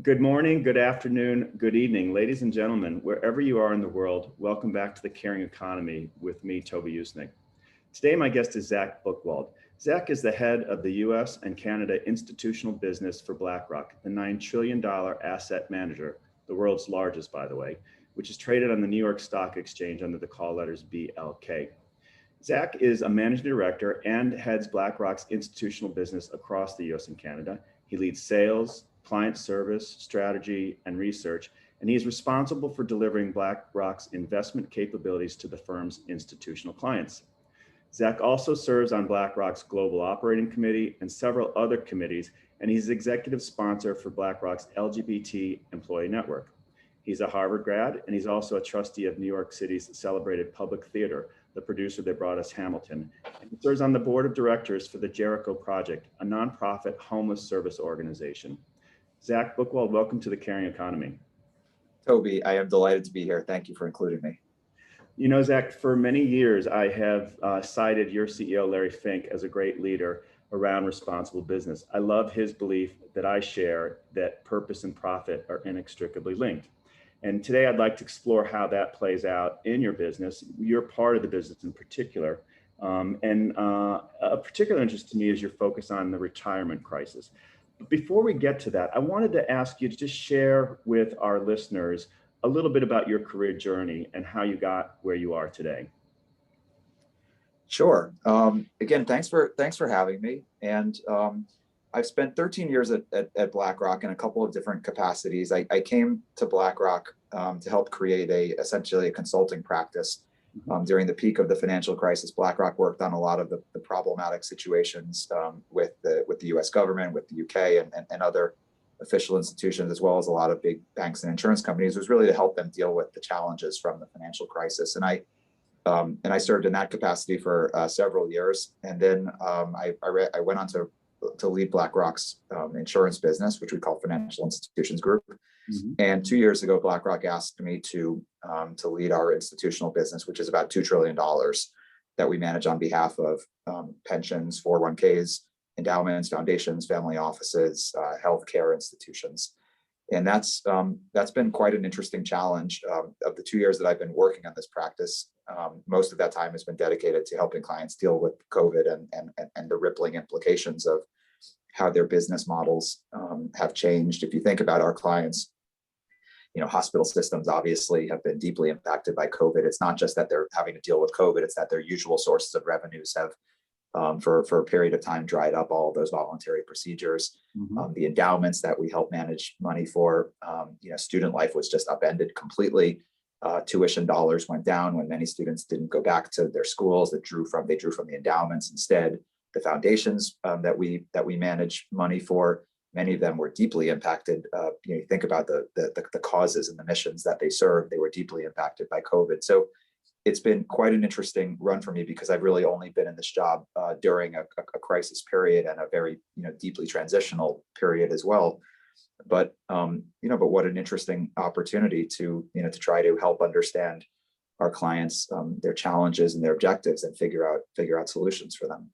Good morning, good afternoon, good evening, ladies and gentlemen, wherever you are in the world, welcome back to The Caring Economy with me, Toby Usnik. Today, my guest is Zach Buchwald. Zach is the head of the US and Canada institutional business for BlackRock, the $9 trillion asset manager, the world's largest, by the way, which is traded on the New York Stock Exchange under the call letters BLK. Zach is a managing director and heads BlackRock's institutional business across the US and Canada. He leads sales, client service, strategy, and research, and he is responsible for delivering BlackRock's investment capabilities to the firm's institutional clients. Zach also serves on BlackRock's Global Operating Committee and several other committees, and he's executive sponsor for BlackRock's LGBT Employee Network. He's a Harvard grad, and he's also a trustee of New York City's celebrated Public Theater, the producer that brought us Hamilton. And he serves on the board of directors for the Jericho Project, a nonprofit homeless service organization. Zach Buchwald, welcome to The Caring Economy. Toby, I am delighted to be here. Thank you for including me. You know, Zach, for many years, I have cited your CEO, Larry Fink, as a great leader around responsible business. I love his belief that I share that purpose and profit are inextricably linked. And today I'd like to explore how that plays out in your business. You're part of the business in particular. A particular interest to me is your focus on the retirement crisis. But before we get to that, I wanted to ask you to just share with our listeners a little bit about your career journey and how you got where you are today. Sure. Again, thanks for having me. And I've spent 13 years at BlackRock in a couple of different capacities. I came to BlackRock to help create essentially a consulting practice. During the peak of the financial crisis, BlackRock worked on a lot of the problematic situations with the U.S. government, with the UK, and other official institutions, as well as a lot of big banks and insurance companies. It was really to help them deal with the challenges from the financial crisis. And I served in that capacity for several years, and then I went on to lead BlackRock's insurance business, which we call Financial Institutions Group. And 2 years ago, BlackRock asked me to lead our institutional business, which is about $2 trillion that we manage on behalf of pensions, 401ks, endowments, foundations, family offices, healthcare institutions. And that's been quite an interesting challenge. Of the 2 years that I've been working on this practice, most of that time has been dedicated to helping clients deal with COVID and the rippling implications of how their business models have changed. If you think about our clients, hospital systems obviously have been deeply impacted by COVID. It's not just that they're having to deal with COVID, it's that their usual sources of revenues have, for a period of time, dried up all of those voluntary procedures. The endowments that we help manage money for, student life was just upended completely. Tuition dollars went down when many students didn't go back to their schools. They drew from the endowments instead. The foundations that we manage money for, many of them were deeply impacted. You think about the causes and the missions that they serve; they were deeply impacted by COVID. So it's been quite an interesting run for me because I've really only been in this job during a crisis period and a very deeply transitional period as well. But what an interesting opportunity to try to help understand our clients, their challenges and their objectives, and figure out solutions for them.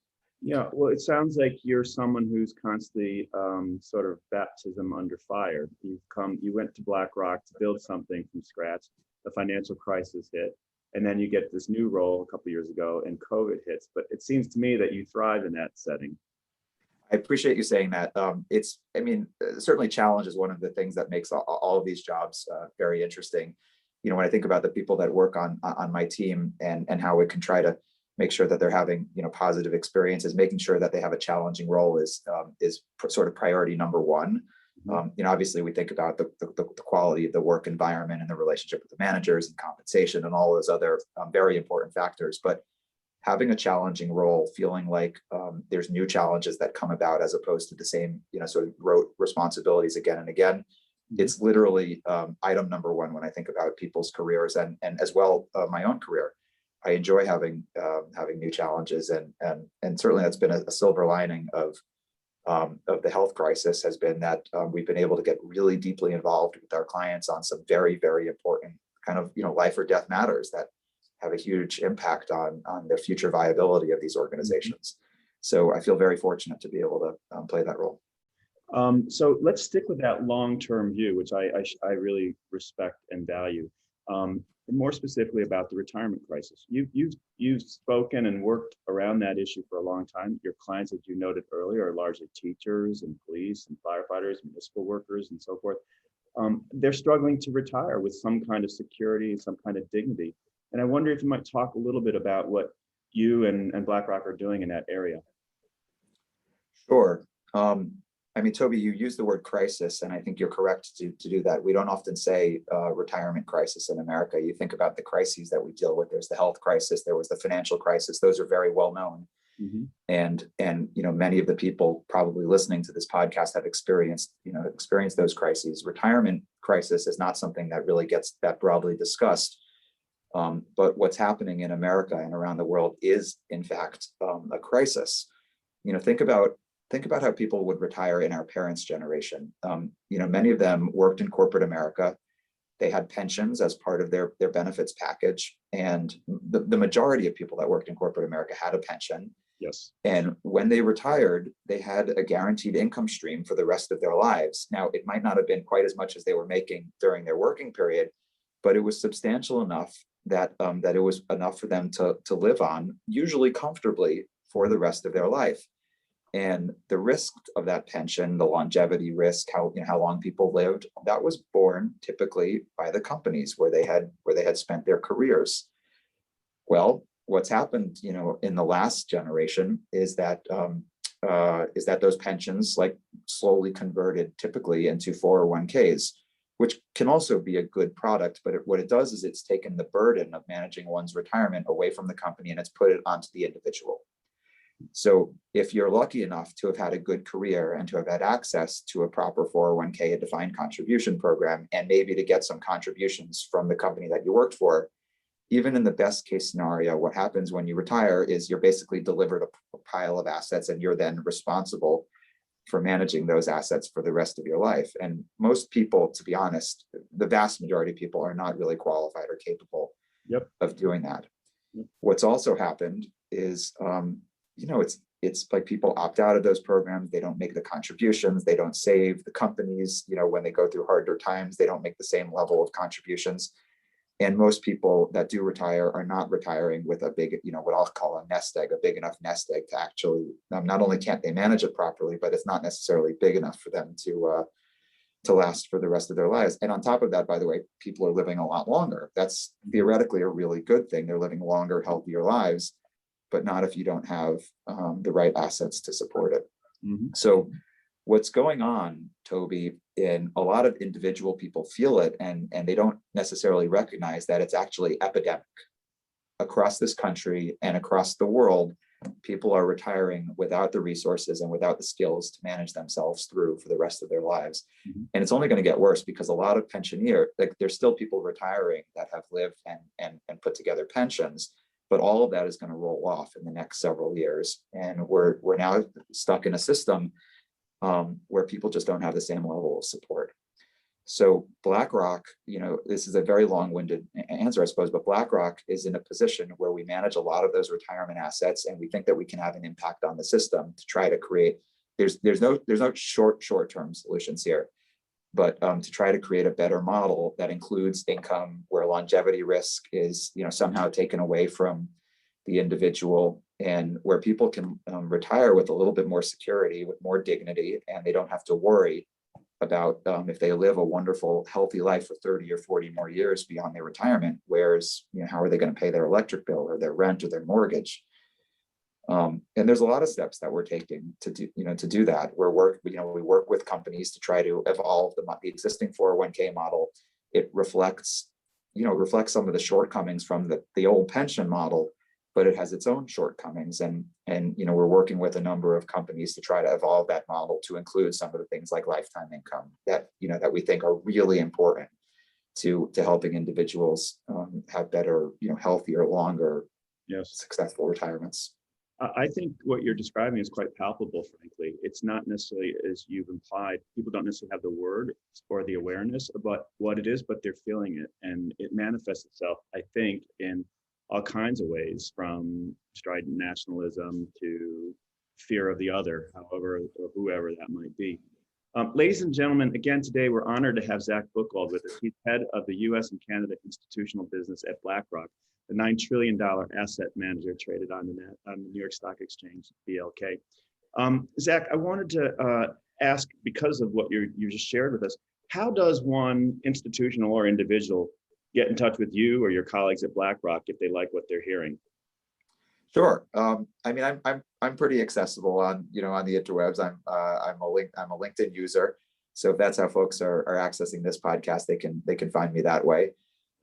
Yeah, well, it sounds like you're someone who's constantly sort of baptism under fire. You went to BlackRock to build something from scratch. The financial crisis hit, and then you get this new role a couple of years ago, and COVID hits. But it seems to me that you thrive in that setting. I appreciate you saying that. Certainly challenge is one of the things that makes all of these jobs very interesting. When I think about the people that work on my team and how we can try to make sure that they're having positive experiences, making sure that they have a challenging role is sort of priority number one. Obviously we think about the quality of the work environment and the relationship with the managers and compensation and all those other very important factors. But having a challenging role, feeling like there's new challenges that come about as opposed to the same sort of rote responsibilities again and again, it's literally item number one when I think about people's careers and as well my own career. I enjoy having new challenges, and certainly that's been a silver lining of the health crisis has been that we've been able to get really deeply involved with our clients on some very, very important kind of life or death matters that have a huge impact on the future viability of these organizations. So I feel very fortunate to be able to play that role. So let's stick with that long-term view, which I really respect and value. More specifically about the retirement crisis. You've spoken and worked around that issue for a long time. Your clients, as you noted earlier, are largely teachers and police and firefighters, municipal workers, and so forth. They're struggling to retire with some kind of security and some kind of dignity. And I wonder if you might talk a little bit about what you and BlackRock are doing in that area. Sure. I mean, Toby, you used the word crisis, and I think you're correct to do that. We don't often say retirement crisis in America. You think about the crises that we deal with. There's the health crisis. There was the financial crisis. Those are very well known. Mm-hmm. And many of the people probably listening to this podcast have experienced those crises. Retirement crisis is not something that really gets that broadly discussed. But what's happening in America and around the world is, in fact, a crisis. Think about how people would retire in our parents' generation. Many of them worked in corporate America. They had pensions as part of their benefits package. And the majority of people that worked in corporate America had a pension. Yes. And when they retired, they had a guaranteed income stream for the rest of their lives. Now, it might not have been quite as much as they were making during their working period, but it was substantial enough that it was enough for them to live on, usually comfortably, for the rest of their life. And the risk of that pension, the longevity risk, how long people lived, that was borne typically by the companies where they had spent their careers. Well, what's happened, in the last generation is that those pensions slowly converted typically into 401ks, which can also be a good product. But what it does is it's taken the burden of managing one's retirement away from the company and it's put it onto the individual. So if you're lucky enough to have had a good career and to have had access to a proper 401k, a defined contribution program, and maybe to get some contributions from the company that you worked for, even in the best case scenario, what happens when you retire is you're basically delivered a pile of assets and you're then responsible for managing those assets for the rest of your life. And most people, to be honest, the vast majority of people are not really qualified or capable of doing that. Yep. What's also happened is it's like people opt out of those programs. They don't make the contributions. They don't save. The companies, when they go through harder times, they don't make the same level of contributions. And most people that do retire are not retiring with a big, what I'll call a nest egg, a big enough nest egg to actually, not only can't they manage it properly, but it's not necessarily big enough for them to last for the rest of their lives. And on top of that, by the way, people are living a lot longer. That's theoretically a really good thing. They're living longer, healthier lives, but not if you don't have the right assets to support it. Mm-hmm. So what's going on, Toby, in a lot of individual people feel it and they don't necessarily recognize that it's actually epidemic. Across this country and across the world, people are retiring without the resources and without the skills to manage themselves through for the rest of their lives. Mm-hmm. And it's only going to get worse because a lot of pensioners, there's still people retiring that have lived and put together pensions. But all of that is going to roll off in the next several years. And we're now stuck in a system where people just don't have the same level of support. So BlackRock, this is a very long-winded answer, I suppose, but BlackRock is in a position where we manage a lot of those retirement assets, and we think that we can have an impact on the system to try to create. There's no short-term solutions here, but to try to create a better model that includes income where longevity risk is, somehow taken away from the individual, and where people can retire with a little bit more security, with more dignity, and they don't have to worry about if they live a wonderful, healthy life for 30 or 40 more years beyond their retirement, whereas, how are they going to pay their electric bill or their rent or their mortgage? And there's a lot of steps that we're taking to do that. We work with companies to try to evolve the existing 401k model. It reflects some of the shortcomings from the old pension model, but it has its own shortcomings. And we're working with a number of companies to try to evolve that model to include some of the things like lifetime income that we think are really important to helping individuals have better, healthier, longer, successful retirements. I think what you're describing is quite palpable, frankly. It's not necessarily, as you've implied, people don't necessarily have the word or the awareness about what it is, but they're feeling it. And it manifests itself, I think, in all kinds of ways, from strident nationalism to fear of the other, however or whoever that might be. Ladies and gentlemen, again, today we're honored to have Zach Buchwald with us. He's head of the U.S. and Canada institutional business at BlackRock, the $9 trillion asset manager traded on the New York Stock Exchange, BLK. Zach, I wanted to ask, because of what you just shared with us, how does one institutional or individual get in touch with you or your colleagues at BlackRock if they like what they're hearing? Sure. I mean, I'm pretty accessible on the interwebs. I'm a LinkedIn user, so if that's how folks are accessing this podcast, they can find me that way.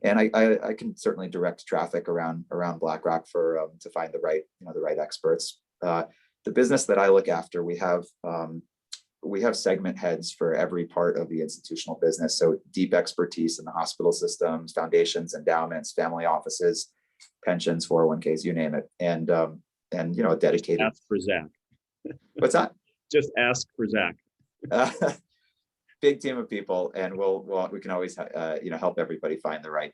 And I can certainly direct traffic around BlackRock for to find the right experts. The business that I look after, we have segment heads for every part of the institutional business. So deep expertise in the hospital systems, foundations, endowments, family offices, pensions, 401ks, you name it, and dedicated. Ask for Zach. What's that? Just ask for Zach. Big team of people, and we can always help everybody find the right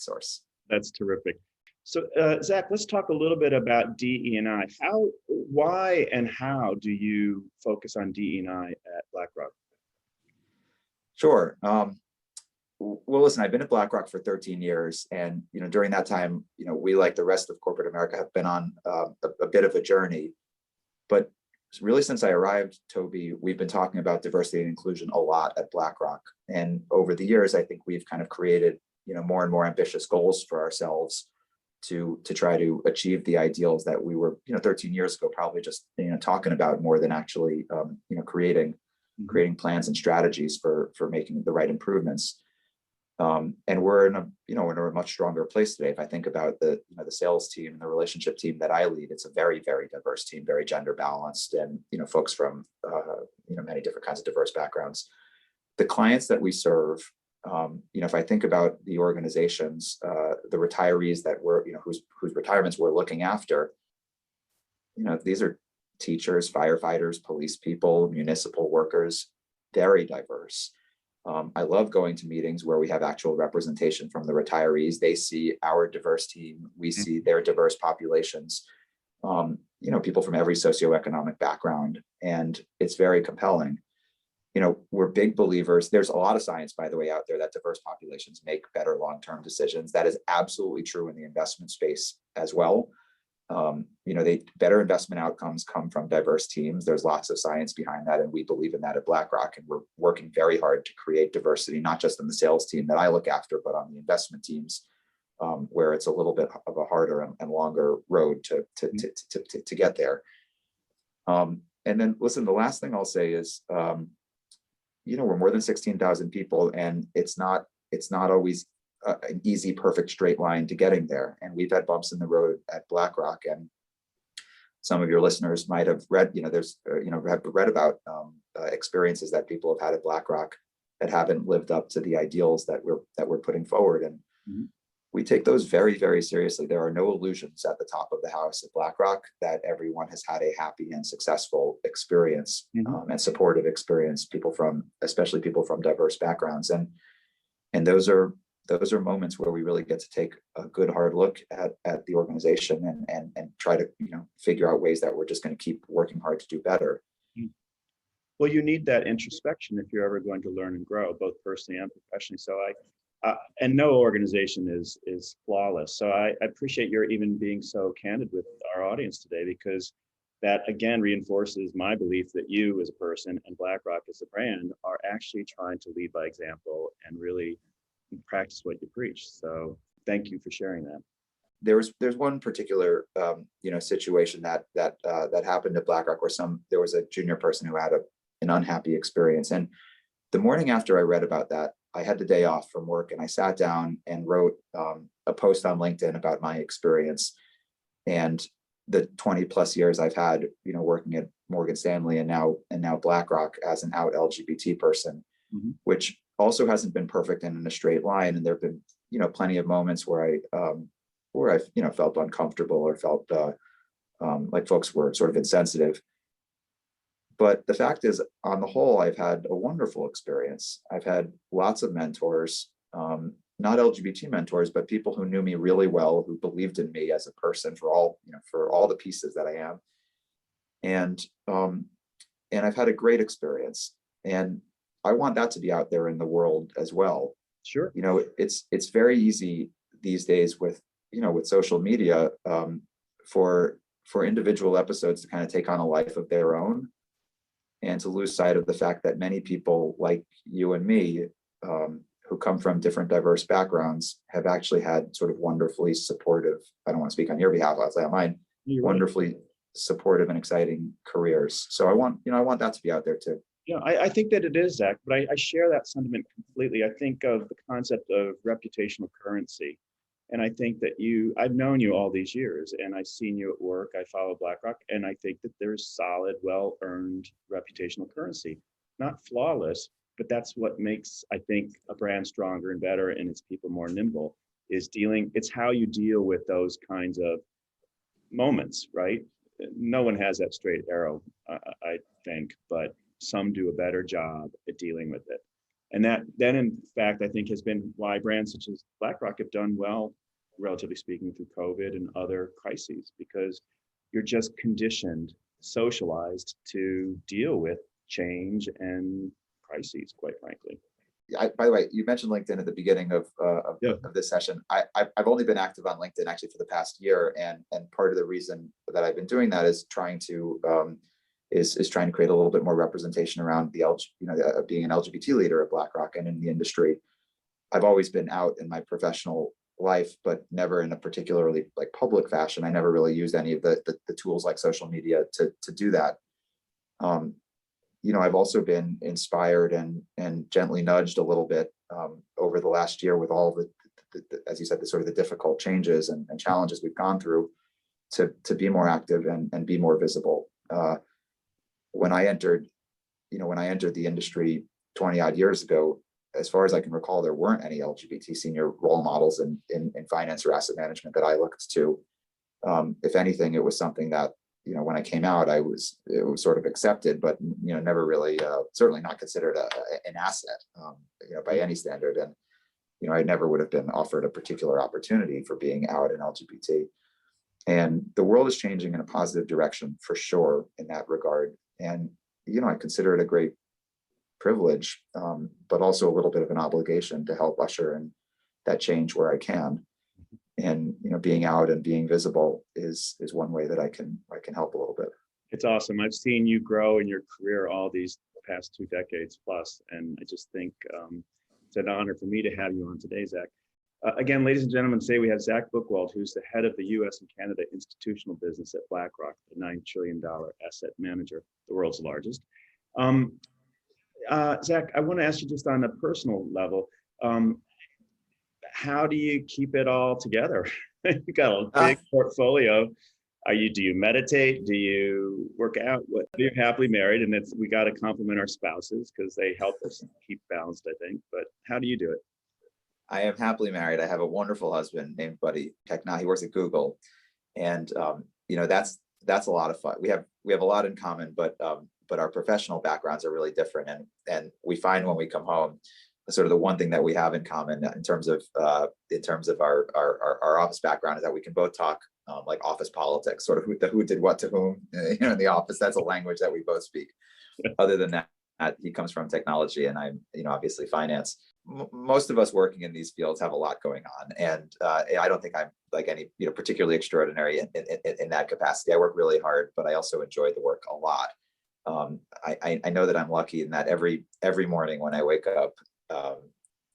source. That's terrific. So Zach, let's talk a little bit about DE&I. Why and how do you focus on DE&I at BlackRock? Sure. Well, listen, I've been at BlackRock for 13 years, and during that time, we, like the rest of corporate America, have been on a bit of a journey. But really, since I arrived, Toby, we've been talking about diversity and inclusion a lot at BlackRock. And over the years, I think we've kind of created more and more ambitious goals for ourselves to try to achieve the ideals that we were 13 years ago probably just talking about, more than actually creating plans and strategies for making the right improvements. And we're in a much stronger place today. If I think about the sales team and the relationship team that I lead, it's a very, very diverse team, very gender balanced, and folks from many different kinds of diverse backgrounds. The clients that we serve, if I think about the organizations, the retirees that we're whose retirements we're looking after, these are teachers, firefighters, police people, municipal workers, very diverse. I love going to meetings where we have actual representation from the retirees. They see our diverse team. We see their diverse populations, people from every socioeconomic background. And it's very compelling. We're big believers. There's a lot of science, by the way, out there that diverse populations make better long-term decisions. That is absolutely true in the investment space as well. Better investment outcomes come from diverse teams. There's lots of science behind that, and we believe in that at BlackRock. And we're working very hard to create diversity, not just in the sales team that I look after, but on the investment teams, where it's a little bit of a harder and longer road to get there. And then, listen, the last thing I'll say is, we're more than 16,000 people, and it's not always an easy, perfect straight line to getting there. And we've had bumps in the road at BlackRock. And some of your listeners might have read, have read about experiences that people have had at BlackRock that haven't lived up to the ideals that we're putting forward. And we take those very, very seriously. There are no illusions at the top of the house at BlackRock that everyone has had a happy and successful experience and supportive experience, especially people from diverse backgrounds. And those are moments where we really get to take a good hard look at the organization and try to figure out ways that we're just going to keep working hard to do better. Well, you need that introspection if you're ever going to learn and grow, both personally and professionally. So and no organization is flawless. So I appreciate your even being so candid with our audience today, because that again reinforces my belief that you as a person and BlackRock as a brand are actually trying to lead by example and really practice what you preach. So thank you for sharing that. There's one particular situation that happened at BlackRock where there was a junior person who had an unhappy experience. And the morning after I read about that, I had the day off from work, and I sat down and wrote a post on LinkedIn about my experience and the 20 plus years I've had, working at Morgan Stanley and now BlackRock as an out LGBT person, which also hasn't been perfect and in a straight line. And there've been, plenty of moments where I felt uncomfortable or felt like folks were sort of insensitive. But the fact is, on the whole, I've had a wonderful experience. I've had lots of mentors, not LGBT mentors, but people who knew me really well, who believed in me as a person for all the pieces that I am. And I've had a great experience. And I want that to be out there in the world as well. Sure. It's very easy these days with, with social media, for individual episodes to kind of take on a life of their own, and to lose sight of the fact that many people like you and me, who come from different diverse backgrounds, have actually had sort of wonderfully supportive, I don't want to speak on your behalf, I'll say on mine, wonderfully supportive and exciting careers. So I want that to be out there too. Yeah, I think that it is, Zach, but I share that sentiment completely. I think of the concept of reputational currency. And I think that I've known you all these years, and I've seen you at work. I follow BlackRock, and I think that there's solid, well-earned reputational currency. Not flawless, but that's what makes, I think, a brand stronger and better, and its people more nimble, it's how you deal with those kinds of moments, right? No one has that straight arrow, I think, but some do a better job at dealing with it. And that then, in fact, I think has been why brands such as BlackRock have done well, relatively speaking, through COVID and other crises, because you're just conditioned, socialized to deal with change and crises, quite frankly. By the way, you mentioned LinkedIn at the beginning of this session. I've only been active on LinkedIn actually for the past year, and part of the reason that I've been doing that is trying to trying to create a little bit more representation around being an LGBT leader at BlackRock and in the industry. I've always been out in my professional life, but never in a particularly like public fashion. I never really used any of the tools like social media to do that. I've also been inspired and gently nudged a little bit over the last year with all the as you said, the sort of the difficult changes and challenges we've gone through to be more active and be more visible. When I entered the industry 20 odd years ago, as far as I can recall, there weren't any LGBT senior role models in finance or asset management that I looked to. If anything, it was something that, when I came out, it was sort of accepted, but, never really, certainly not considered an asset, by any standard. And, I never would have been offered a particular opportunity for being out in LGBT. And the world is changing in a positive direction for sure in that regard. And, I consider it a great privilege, but also a little bit of an obligation to help usher in that change where I can. And, being out and being visible is one way that I can help a little bit. It's awesome. I've seen you grow in your career all these past 2 decades plus. And I just think it's an honor for me to have you on today, Zach. Again, ladies and gentlemen, today we have Zach Buchwald, who's the head of the US and Canada institutional business at BlackRock, the $9 trillion asset manager, the world's largest. Zach, I want to ask you just on a personal level, how do you keep it all together? You got a big portfolio. Do you meditate? Do you work out? You're happily married, and we got to compliment our spouses because they help us keep balanced, I think. But how do you do it? I am happily married. I have a wonderful husband named Buddy Techna. He works at Google, and that's a lot of fun. We have a lot in common, but our professional backgrounds are really different, and we find when we come home, sort of the one thing that we have in common in terms of our office background is that we can both talk like office politics, sort of who did what to whom, in the office. That's a language that we both speak. Other than that, he comes from technology, and I'm obviously finance. Most of us working in these fields have a lot going on, and I don't think I'm like any particularly extraordinary in that capacity. I work really hard, but I also enjoy the work a lot. I know that I'm lucky in that every morning when I wake up,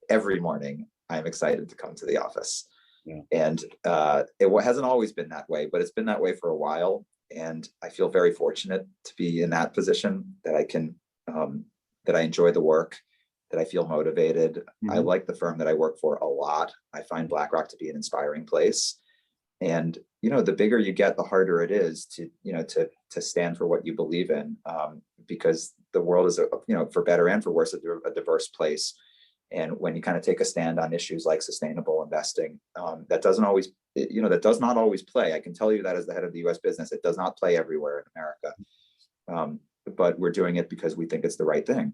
every morning I'm excited to come to the office. Yeah. And it hasn't always been that way, but it's been that way for a while. And I feel very fortunate to be in that position that I can, that I enjoy the work, that I feel motivated. Mm-hmm. I like the firm that I work for a lot. I find BlackRock to be an inspiring place. And, the bigger you get, the harder it is to stand for what you believe in, because the world is, for better and for worse, a diverse place. And when you kind of take a stand on issues like sustainable investing, that doesn't always, that does not always play. I can tell you that as the head of the U.S. business, it does not play everywhere in America. But we're doing it because we think it's the right thing.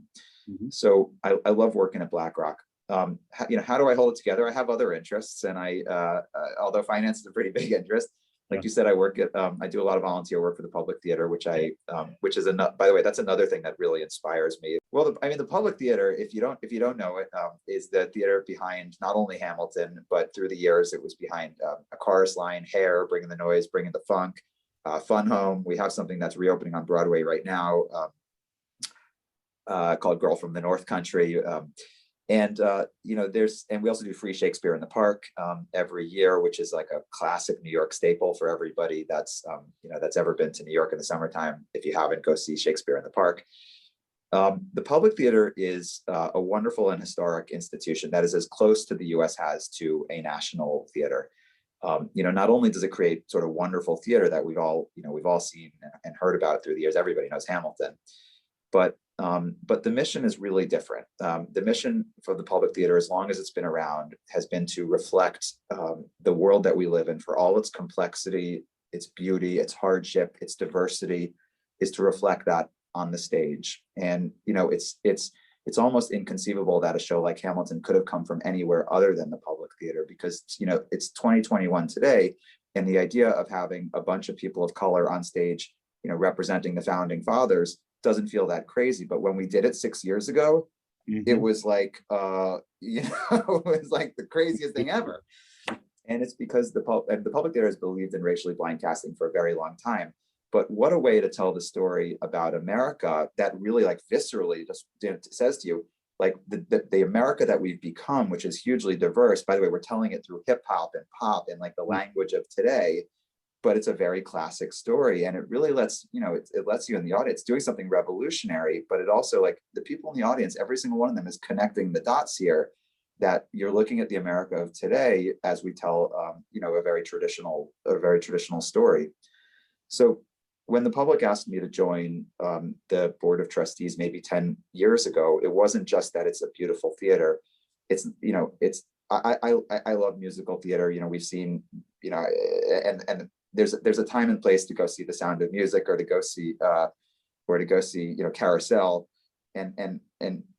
Mm-hmm. So I love working at BlackRock. How do I hold it together? I have other interests, and although finance is a pretty big interest, Like you said, I work at, I do a lot of volunteer work for the Public Theater, which is another, by the way, that's another thing that really inspires me. Well, I mean, the Public Theater, if you don't know it, is the theater behind not only Hamilton, but through the years, it was behind A Chorus Line, Hair, Bringing the Noise, Bringing the Funk, Fun Home. We have something that's reopening on Broadway right now called Girl from the North Country. And we also do Free Shakespeare in the Park every year, which is like a classic New York staple for everybody that's ever been to New York in the summertime. If you haven't, go see Shakespeare in the Park. The Public Theater is a wonderful and historic institution that is as close to the U.S. has to a national theater. Not only does it create sort of wonderful theater that we've all seen and heard about through the years. Everybody knows Hamilton, but the mission is really different. The mission for the Public Theater, as long as it's been around, has been to reflect the world that we live in for all its complexity, its beauty, its hardship, its diversity, is to reflect that on the stage. And it's almost inconceivable that a show like Hamilton could have come from anywhere other than the Public Theater, because it's 2021 today, and the idea of having a bunch of people of color on stage, representing the founding fathers, doesn't feel that crazy. But when we did it 6 years ago, it was like it was like the craziest thing ever. And it's because the Public Theater has believed in racially blind casting for a very long time. But what a way to tell the story about America that really, like, viscerally just says to you, like, the America that we've become, which is hugely diverse. By the way, we're telling it through hip hop and pop and like the language of today, but it's a very classic story, and it really lets it lets you in the audience doing something revolutionary. But it also, like, the people in the audience, every single one of them is connecting the dots here, that you're looking at the America of today as we tell a very traditional story. So when the public asked me to join the board of trustees maybe 10 years ago, it wasn't just that it's a beautiful theater. I love musical theater. We've seen, and there's a time and place to go see The Sound of Music, or to go see Carousel, and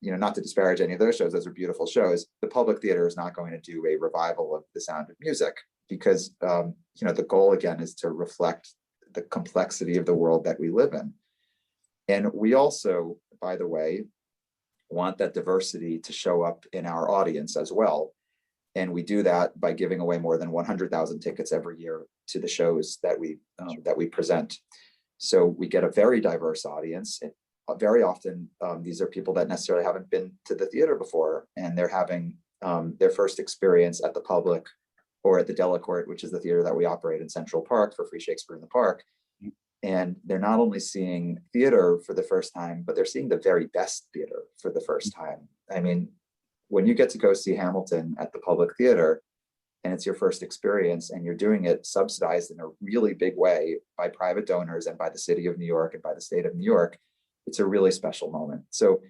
not to disparage any of those shows. Those are beautiful shows. The Public Theater is not going to do a revival of The Sound of Music, because the goal again is to reflect the complexity of the world that we live in. And we also, by the way, want that diversity to show up in our audience as well. And we do that by giving away more than 100,000 tickets every year to the shows that we present. So we get a very diverse audience. And very often, these are people that necessarily haven't been to the theater before, and they're having their first experience at the Public or at the Delacorte, which is the theater that we operate in Central Park for Free Shakespeare in the Park. And they're not only seeing theater for the first time, but they're seeing the very best theater for the first time. I mean, when you get to go see Hamilton at the Public Theater, and it's your first experience, and you're doing it subsidized in a really big way by private donors and by the city of New York and by the state of New York, it's a really special moment. So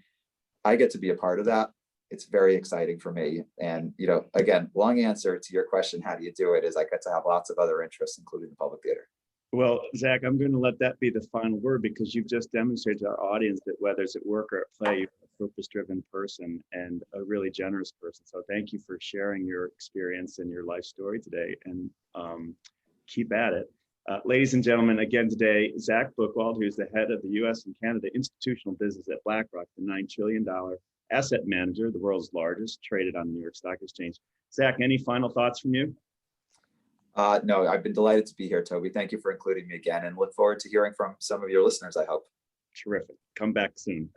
I get to be a part of that. It's very exciting for me. And, again, long answer to your question, how do you do it, is I get to have lots of other interests, including the Public Theater. Well, Zach, I'm going to let that be the final word, because you've just demonstrated to our audience that whether it's at work or at play, you're a purpose-driven person and a really generous person. So thank you for sharing your experience and your life story today, and keep at it. Ladies and gentlemen, again today, Zach Buchwald, who's the head of the U.S. and Canada institutional business at BlackRock, the $9 trillion asset manager, the world's largest, traded on the New York Stock Exchange. Zach, any final thoughts from you? No, I've been delighted to be here, Toby. Thank you for including me again, and look forward to hearing from some of your listeners, I hope. Terrific. Come back soon.